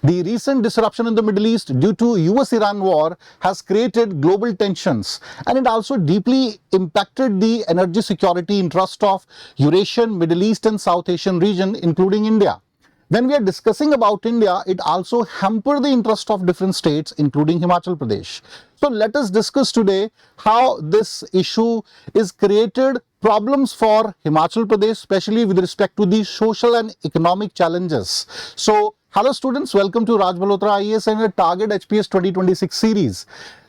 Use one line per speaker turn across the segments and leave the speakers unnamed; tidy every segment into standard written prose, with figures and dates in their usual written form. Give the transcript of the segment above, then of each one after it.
The recent disruption in the Middle East due to US-Iran war has created global tensions, and it also deeply impacted the energy security interest of Eurasian, Middle East and South Asian region, including India. When we are discussing about India, it also hampered the interest of different states, including Himachal Pradesh. So let us discuss today how this issue is created problems for Himachal Pradesh, especially with respect to the social and economic challenges. So, hello students, welcome to Raj Malhotra IAS and the Target HPS 2026 series.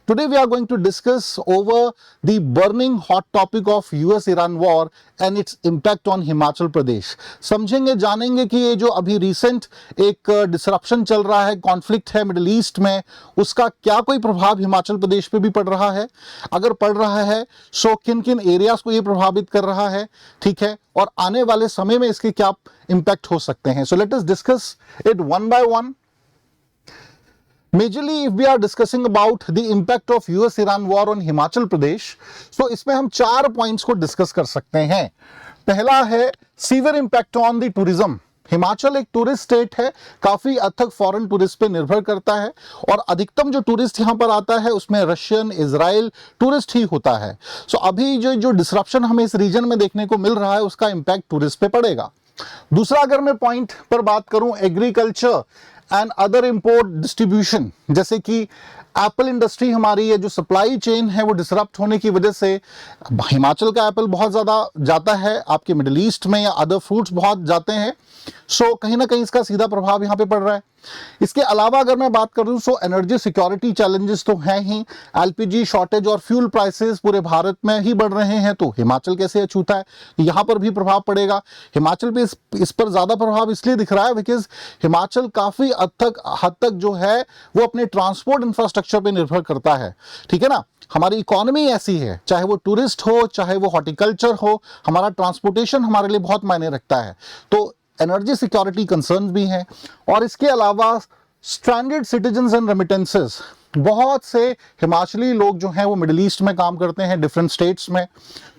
Today we are going to discuss over the burning hot topic of US-Iran war and its impact on Himachal Pradesh. समझेंगे जानेंगे कि ये जो अभी recent एक disruption चल रहा है, कॉन्फ्लिक्ट है मिडिल ईस्ट में, उसका क्या कोई प्रभाव हिमाचल प्रदेश पे भी पड़ रहा है, अगर पड़ रहा है सो किन किन एरियाज को ये प्रभावित कर रहा है, ठीक है, और आने वाले समय में इसके क्या इम्पैक्ट हो सकते हैं. So let us discuss it one by one. Majorly, if we are discussing about the impact of US-Iran war on Himachal Pradesh, so इसमें हम 4 पॉइंट्स को डिस्कस कर सकते हैं. पहला है severe impact on the tourism. Himachal एक टूरिस्ट स्टेट है, काफी हद तक फॉरेन टूरिस्ट पे निर्भर करता है और अधिकतम जो टूरिस्ट यहाँ पर आता है उसमें रशियन, इजराइल टूरिस्ट ही होता है. सो अभी जो डिसरप्शन हमें इस रीजन में देखने को मिल रहा है उसका इम्पैक्ट टूरिस्ट पे पड़ेगा. दूसरा, अगर मैं पॉइंट पर बात करूं agriculture and other import distribution, जैसे कि एप्पल इंडस्ट्री हमारी है, जो सप्लाई चेन है वो डिसरप्ट होने की वजह से हिमाचल का एप्पल बहुत ज़्यादा जाता है, आपके मिडिल ईस्ट में या अदर फ्रूट्स बहुत जाते हैं. सो कहीं ना कहीं इसका सीधा प्रभाव यहाँ पे पड़ रहा है. इसके अलावा अगर मैं बात करूं सो एनर्जी सिक्योरिटी चैलेंजेस तो हैं ही. एलपीजी शॉर्टेज और फ्यूल प्राइसेस पूरे भारत में ही बढ़ रहे हैं, तो हिमाचल कैसे अछूता है, यहाँ पर भी प्रभाव पड़ेगा. हिमाचल पे इस पर ज़्यादा प्रभाव इसलिए दिख रहा है बिकॉज हिमाचल काफ़ी हद तक जो है वो अपने ट्रांसपोर्ट इंफ्रास्ट्रक्चर पे निर्भर करता है, ठीक है ना. हमारी इकोनॉमी ऐसी है, चाहे वो टूरिस्ट हो, चाहे वो हॉर्टिकल्चर हो, हमारा ट्रांसपोर्टेशन हमारे लिए बहुत मायने रखता है. तो एनर्जी सिक्योरिटी कंसर्न भी हैं. और इसके अलावा स्ट्रैंडेड सिटीजन्स एंड रेमिटेंसेस, बहुत से हिमाचली लोग जो हैं वो मिडिल ईस्ट में काम करते हैं डिफरेंट स्टेट्स में.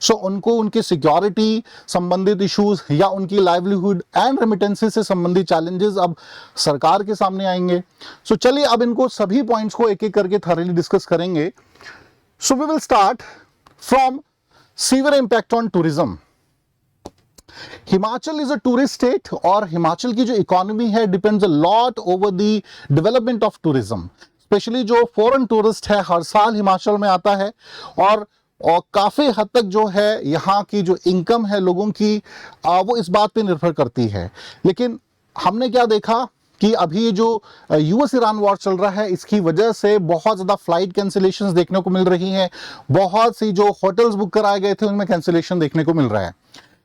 सो उनको उनकी सिक्योरिटी संबंधित इश्यूज या उनकी लाइवलीहुड एंड रेमिटेंसेस से संबंधित चैलेंजेस अब सरकार के सामने आएंगे. सो चलिए अब इनको सभी पॉइंट्स को एक एक करके थॉरली डिस्कस करेंगे. So we will start from severe impact on tourism. Himachal is a tourist state और हिमाचल की जो इकोनॉमी है depends a lot over the development of tourism. Especially जो फॉरेन टूरिस्ट है हर साल हिमाचल में आता है और काफ़ी हद तक जो है यहाँ की जो इनकम है लोगों की वो इस बात पे निर्भर करती है. लेकिन हमने क्या देखा कि अभी जो US-Iran वॉर चल रहा है इसकी वजह से बहुत ज़्यादा फ्लाइट कैंसिलेशंस देखने को मिल रही हैं. बहुत सी जो होटल्स बुक कराए गए थे उनमें कैंसिलेशन देखने को मिल रहा है.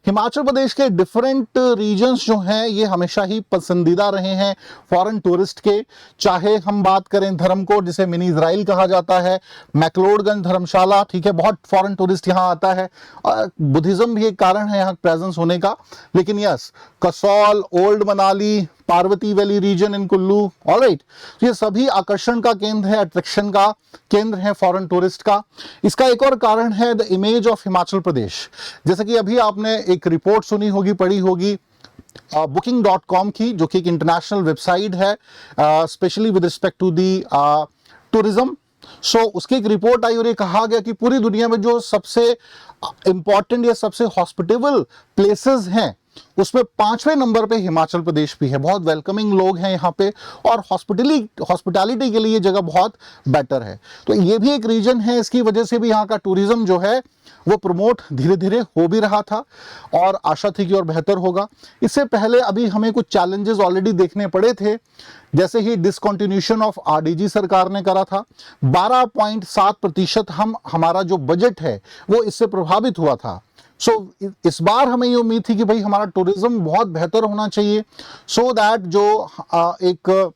हिमाचल प्रदेश के डिफरेंट रीजन्स जो हैं ये हमेशा ही पसंदीदा रहे हैं फॉरेन टूरिस्ट के. चाहे हम बात करें धर्मकोट, जिसे मिनी इजराइल कहा जाता है, मैक्लोडगंज, धर्मशाला, ठीक है, बहुत फॉरेन टूरिस्ट यहाँ आता है. और बुद्धिज्म भी एक कारण है यहाँ प्रेजेंस होने का. लेकिन yes, Kasol, old Manali, Parvati valley region in Kullu, alright, ये सभी आकर्षण का केंद्र है, अट्रैक्शन का केंद्र है फॉरेन टूरिस्ट का. इसका एक और कारण है the image of Himachal Pradesh. जैसे कि अभी आपने एक रिपोर्ट सुनी होगी, पढ़ी होगी booking.com की, जो कि एक इंटरनेशनल वेबसाइट है specially with respect to the tourism. So उसकी एक रिपोर्ट आई और ये कहा गया कि पूरी दुनिया में जो सबसे इंपॉर्टेंट या सबसे हॉस्पिटेबल प्लेसेस हैं उसमें 5वें नंबर पे हिमाचल प्रदेश भी है. बहुत वेलकमिंग लोग हैं यहाँ पे और हॉस्पिटैलिटी के लिए जगह बहुत बेटर है. तो ये भी एक रीजन है, इसकी वजह से भी यहाँ का टूरिज्म जो है वो प्रमोट धीरे धीरे हो भी रहा था और आशा थी कि और बेहतर होगा. इससे पहले अभी हमें कुछ चैलेंजेस ऑलरेडी देखने पड़े थे, जैसे ही डिसकंटिन्यूशन ऑफ आरडीजी सरकार ने करा था. 12.7% हमारा जो बजट है वो इससे प्रभावित हुआ था. सो इस बार हमें ये उम्मीद थी कि भाई हमारा टूरिज्म बहुत बेहतर होना चाहिए, सो दैट जो एक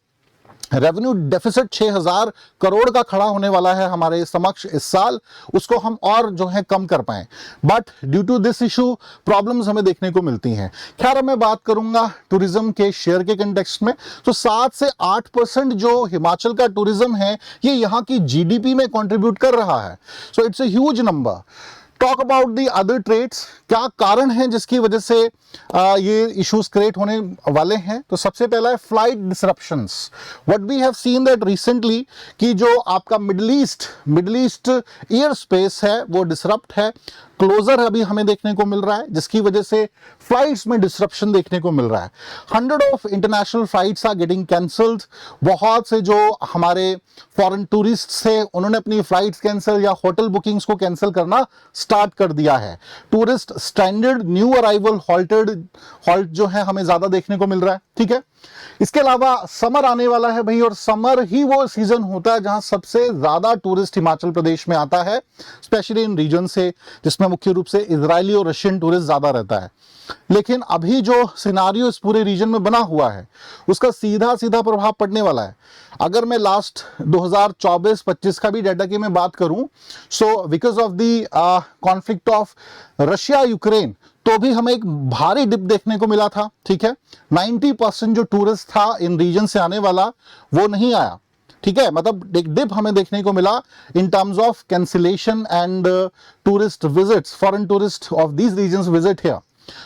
रेवेन्यू डेफिसिट 6,000 करोड़ का खड़ा होने वाला है हमारे समक्ष इस साल, उसको हम और जो है कम कर पाएं. But due to this issue problems हमें देखने को मिलती हैं. खैर, मैं बात करूंगा टूरिज्म के शेयर के कंटेक्स्ट में, तो 7 से 8% जो हिमाचल का टूरिज्म है ये यहाँ की जीडीपी में कंट्रीब्यूट कर रहा है. So it's a huge number. Talk about the other trades, क्या कारण है जिसकी वजह से ये इश्यूज क्रिएट होने वाले हैं। तो सबसे पहला है flight disruptions. What we have seen that recently कि जो आपका मिडल ईस्ट एयर स्पेस है वो डिसरप्ट है, क्लोजर अभी हमें देखने को मिल रहा है, जिसकी वजह से फ्लाइट्स में डिसरप्शन देखने को मिल रहा है। 100 of international flights are getting cancelled. बहुत से जो हमारे फॉरेन टूरिस्ट्स हैं उन्होंने अपनी फ्लाइट्स कैंसिल या होटल बुकिंग्स को कैंसिल करना स्टार्ट कर दिया है। Tourist standard new arrival halt जो है हमें ज्यादा देखने को मिल रहा है। ठीक है, इसके अलावा समर आने वाला है भाई, और समर ही वो सीजन होता है जहां सबसे ज्यादा टूरिस्ट हिमाचल प्रदेश में आता है, स्पेशली इन रीजन से जिसमें मुख्य रूप से इजरायली और रशियन टूरिस्ट ज्यादा रहता है। लेकिन अभी जो सिनारियो इस पूरे रीजन में बना हुआ है उसका सीधा सीधा प्रभाव पड़ने वाला है। अगर मैं लास्ट 2024-25 का भी डाटा की मैं बात करूं, so because of the conflict of Russia Ukraine, तो भी हमें एक भारी डिप देखने को मिला था। ठीक है, 90% जो टूरिस्ट था इन रीजन से आने वाला वो नहीं आया। ठीक है, मतलब एक डिप हमें देखने को मिला in terms of cancellation and tourist visits, foreign tourist of these regions visit here.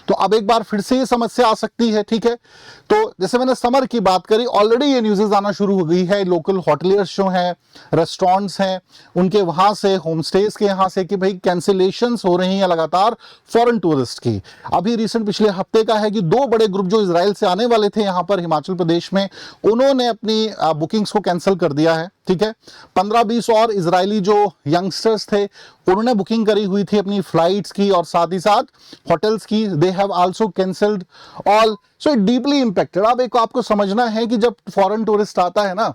तो अब एक बार फिर से ये समस्या आ सकती है। ठीक है, तो जैसे मैंने समर की बात करी, ऑलरेडी ये न्यूज़ आना शुरू हो गई है। लोकल होटलियर्स जो हैं, रेस्टोरेंट्स हैं, उनके वहां से, होम स्टेज के यहां से कि भाई कैंसिलेशंस हो रही हैं लगातार फॉरेन टूरिस्ट की। अभी रिसेंट पिछले हफ्ते का है कि 2 बड़े ग्रुप जो इजराइल से आने वाले थे यहां पर हिमाचल प्रदेश में, उन्होंने अपनी बुकिंग्स को कैंसिल कर दिया है। ठीक है, 15-20 और इजरायली जो यंगस्टर्स थे उन्होंने बुकिंग करी हुई थी अपनी फ्लाइट्स की और साथ ही साथ होटल्स की, they have also cancelled all. So it deeply impacted. अब एक आपको समझना है कि जब फॉरेन टूरिस्ट आता है ना,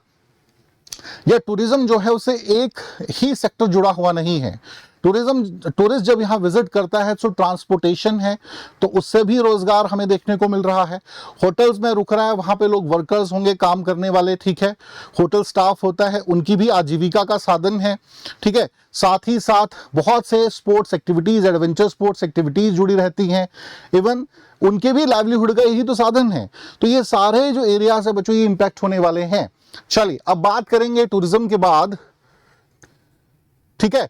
यह टूरिज्म जो है उसे एक ही सेक्टर जुड़ा हुआ नहीं है। टूरिस्ट जब यहाँ विजिट करता है तो ट्रांसपोर्टेशन है, तो उससे भी रोजगार हमें देखने को मिल रहा है। होटल्स में रुक रहा है, वहां पे लोग वर्कर्स होंगे, काम करने वाले। ठीक है, होटल स्टाफ होता है, उनकी भी आजीविका का साधन है। ठीक है, साथ ही साथ बहुत से sports activities, adventure sports activities जुड़ी रहती हैं, इवन उनके भी लाइवलीहुड का यही तो साधन है। तो ये सारे जो एरियाज है बच्चों, ये इंपैक्ट होने वाले हैं। चलिए अब बात करेंगे टूरिज्म के बाद। ठीक है,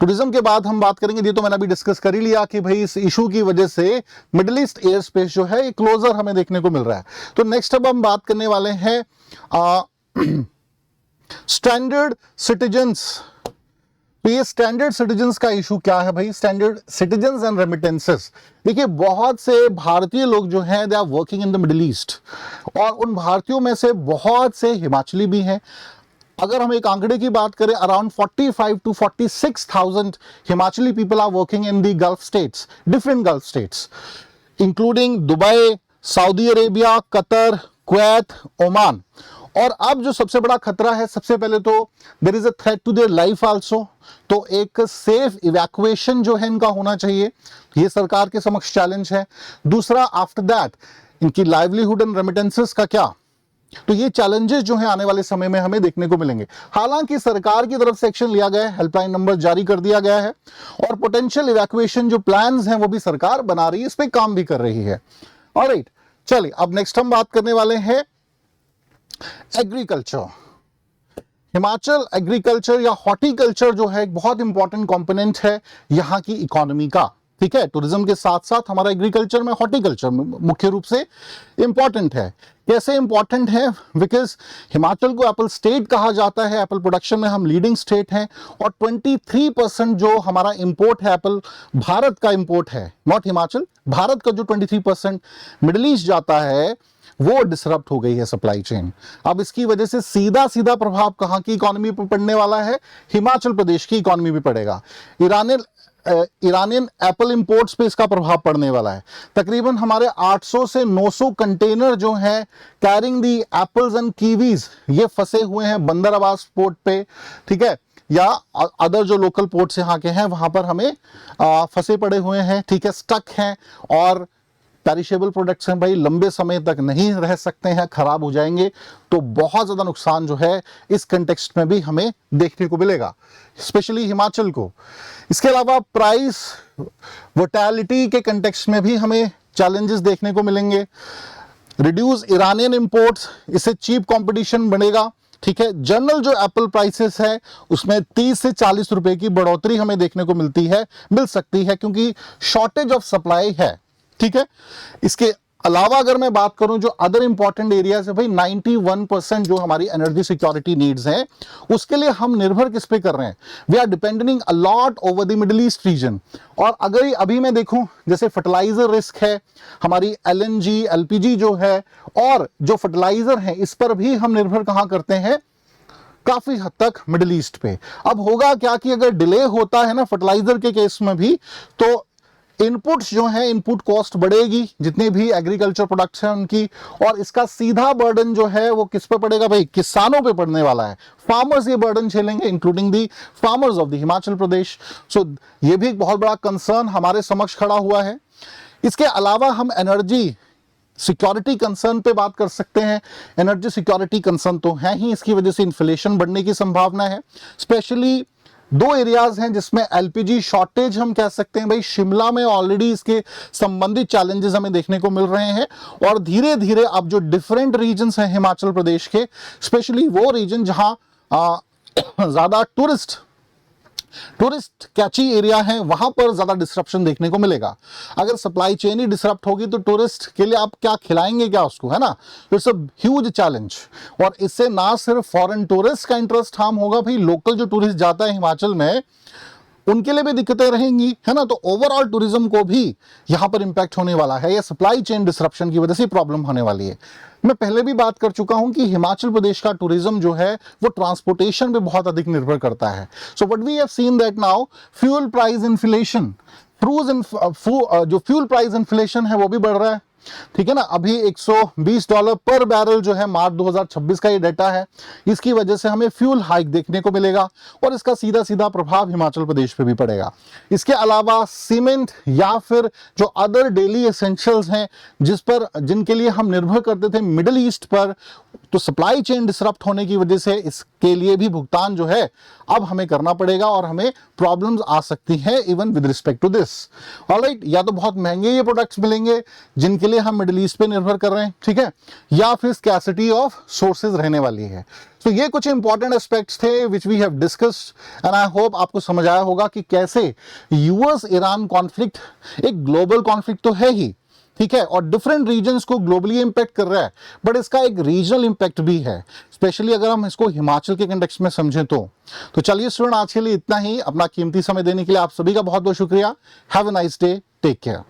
टूरिज्म के बाद हम बात करेंगे, ये तो मैंने अभी डिस्कस कर ही लिया कि भाई इस इशू की वजह से मिडिल ईस्ट एयर स्पेस जो है ये क्लोजर हमें देखने को मिल रहा है। तो नेक्स्ट अब हम बात करने वाले हैं स्टैंडर्ड सिटीजन्स। तो ये स्टैंडर्ड सिटीजन्स का इशू क्या है भाई? Standard citizens and remittances. देखिए, बहुत से भारतीय लोग जो हैं they are working in the Middle East, और उन भारतीयों में से बहुत से हिमाचली भी हैं। अगर हम एक आंकड़े की बात करें, around 45 to 46,000 Himachali people are working in the Gulf states, different Gulf states, including Dubai, Saudi Arabia, Qatar, Kuwait, Oman. और अब जो सबसे बड़ा खतरा है, सबसे पहले तो there is a threat to their life also. तो एक सेफ इवैक्यूएशन जो है इनका होना चाहिए, ये सरकार के समक्ष चैलेंज है। दूसरा, आफ्टर दैट इनकी लाइवलीहुड एंड रेमिटेंसेस का क्या? तो ये चैलेंजेस जो हैं आने वाले समय में हमें देखने को मिलेंगे। हालांकि सरकार की तरफ से एक्शन लिया गया है, हेल्पलाइन नंबर जारी कर दिया गया है, और पोटेंशियल इवैक्यूएशन जो प्लान्स हैं वो भी सरकार बना रही है, इस पे काम भी कर रही है। ऑलराइट, चलिए अब नेक्स्ट हम बात करने वाले हैं एग्रीकल्चर। हिमाचल एग्रीकल्चर या हॉर्टिकल्चर जो है एक बहुत इंपॉर्टेंट कंपोनेंट है यहाँ की इकोनॉमी का। ठीक है, टूरिज्म के साथ साथ हमारा एग्रीकल्चर में हॉर्टिकल्चर मुख्य रूप से इंपॉर्टेंट है। कैसे इंपॉर्टेंट है? बिकॉज हिमाचल को एप्पल स्टेट कहा जाता है, एप्पल प्रोडक्शन में हम लीडिंग स्टेट हैं, और 23% जो हमारा इंपोर्ट है एप्पल, भारत का इंपोर्ट है, नॉट हिमाचल, भारत का जो 23% मिडिल ईस्ट जाता है वो डिसरप्ट हो गई है सप्लाई चेन। अब इसकी वजह से सीधा सीधा प्रभाव कहां की इकोनॉमी पर पड़ने वाला है? हिमाचल प्रदेश की इकोनॉमी भी पड़ेगा। ईरानियन एप्पल इंपोर्ट्स पे इसका प्रभाव पड़ने वाला है। तकरीबन हमारे 800 से 900 कंटेनर जो हैं carrying the apples and Kiwis, ये फंसे हुए हैं बंदर अब्बास पोर्ट पे। ठीक है, या अदर जो लोकल पोर्ट्स यहाँ के हैं वहां पर हमें फंसे पड़े हुए हैं। ठीक है, स्टक हैं, और पेरिशेबल प्रोडक्ट्स हैं भाई, लंबे समय तक नहीं रह सकते हैं, खराब हो जाएंगे। तो बहुत ज्यादा नुकसान जो है इस कंटेक्स्ट में भी हमें देखने को मिलेगा, स्पेशली हिमाचल को। इसके अलावा प्राइस वोलेटिलिटी के कंटेक्स्ट में भी हमें चैलेंजेस देखने को मिलेंगे। रिड्यूस ईरानियन इंपोर्ट्स, इससे चीप कंपटीशन बढ़ेगा, ठीक है, जनरल जो एप्पल प्राइसेस है उसमें 30 से 40 रुपए की बढ़ोतरी हमें देखने को मिल सकती है, क्योंकि शॉर्टेज ऑफ सप्लाई है। ठीक है, इसके अलावा अगर मैं बात करूं जो अदर इंपॉर्टेंट एरियाज है भाई, 91% जो हमारी एनर्जी सिक्योरिटी नीड्स हैं उसके लिए हम निर्भर किस पे कर रहे हैं, we are depending a lot over the Middle East region. और अगर अभी मैं देखूं जैसे फर्टिलाइजर रिस्क है, हमारी एलएनजी एलपीजी जो है और जो फर्टिलाइजर है इस पर भी हम निर्भर कहां करते हैं, काफी हद तक मिडिल ईस्ट पे। अब होगा क्या कि अगर डिले होता है ना फर्टिलाइजर के केस में भी, तो इनपुट्स जो है इनपुट कॉस्ट बढ़ेगी जितने भी एग्रीकल्चर प्रोडक्ट्स हैं उनकी, और इसका सीधा बर्डन जो है वो किस पे पड़ेगा भाई, किसानों पे पड़ने वाला है। फार्मर्स ये बर्डन झेलेंगे, including the farmers of the Himachal Pradesh. So ये भी एक बहुत बड़ा कंसर्न हमारे समक्ष खड़ा हुआ है। इसके अलावा हम एनर्जी सिक्योरिटी कंसर्न पे बात कर सकते हैं। एनर्जी सिक्योरिटी कंसर्न तो है ही, इसकी वजह से इन्फ्लेशन बढ़ने की संभावना है। स्पेशली दो एरियाज हैं जिसमें एलपीजी शॉर्टेज हम कह सकते हैं भाई, शिमला में ऑलरेडी इसके संबंधित चैलेंजेस हमें देखने को मिल रहे हैं, और धीरे धीरे अब जो डिफरेंट रीजन्स हैं हिमाचल प्रदेश के, स्पेशली वो रीजन जहां ज्यादा टूरिस्ट कैची एरिया है, वहां पर ज्यादा डिसरप्शन देखने को मिलेगा। अगर सप्लाई चेन ही डिसरप्ट होगी तो टूरिस्ट के लिए आप क्या खिलाएंगे क्या उसको, है ना। इट्स अ ह्यूज चैलेंज, और इससे ना सिर्फ फॉरेन टूरिस्ट का इंटरेस्ट हार्म होगा भाई, लोकल जो टूरिस्ट जाता है हिमाचल में उनके लिए भी दिक्कतें रहेंगी, है ना। तो ओवरऑल टूरिज्म को भी यहां पर इंपैक्ट होने वाला है, या सप्लाई चेन डिसरप्शन की वजह से प्रॉब्लम होने वाली है। मैं पहले भी बात कर चुका हूं कि हिमाचल प्रदेश का टूरिज्म जो है वो ट्रांसपोर्टेशन पे बहुत अधिक निर्भर करता है। So what we have seen that now, fuel price inflation, जो फ्यूल प्राइस इन्फ्लेशन है वो भी बढ़ रहा है। ठीक है ना, अभी $120 पर बैरल जो है मार्च 2026 का ये डेटा है। इसकी वजह से हमें फ्यूल हाइक देखने को मिलेगा, और इसका सीधा सीधा प्रभाव हिमाचल प्रदेश पे भी पड़ेगा। इसके अलावा सीमेंट या फिर जो अदर डेली एसेंशियल्स हैं जिनके लिए हम निर्भर करते थे मिडिल ईस्ट पर, तो सप्लाई चेन डिसरप्ट होने की वजह से इसके लिए भी भुगतान जो है अब हमें करना पड़ेगा, और हमें प्रॉब्लम्स आ सकती हैं even with respect to this. Alright, या तो बहुत महंगे ये प्रोडक्ट्स मिलेंगे जिनके लिए हम मिडिल ईस्ट पे निर्भर कर रहे हैं, ठीक है, या फिर स्कैसिटी ऑफ सोर्सेज रहने वाली है। तो ये कुछ इंपॉर्टेंट एस्पेक्ट्स थे which we have discussed, and I hope आपको समझ आया होगा कि कैसे यूएस ईरान कॉन्फ्लिक्ट एक ग्लोबल कॉन्फ्लिक्ट तो है ही, ठीक है, और डिफरेंट रीजन्स को ग्लोबली इंपैक्ट कर रहा है, बट इसका एक रीजनल इंपैक्ट भी है, स्पेशली अगर हम इसको हिमाचल के कंटेक्स्ट में समझें तो। चलिए स्टूडेंट, आज के लिए इतना ही। अपना कीमती समय देने के लिए आप सभी का बहुत बहुत शुक्रिया। Have a nice day, take care.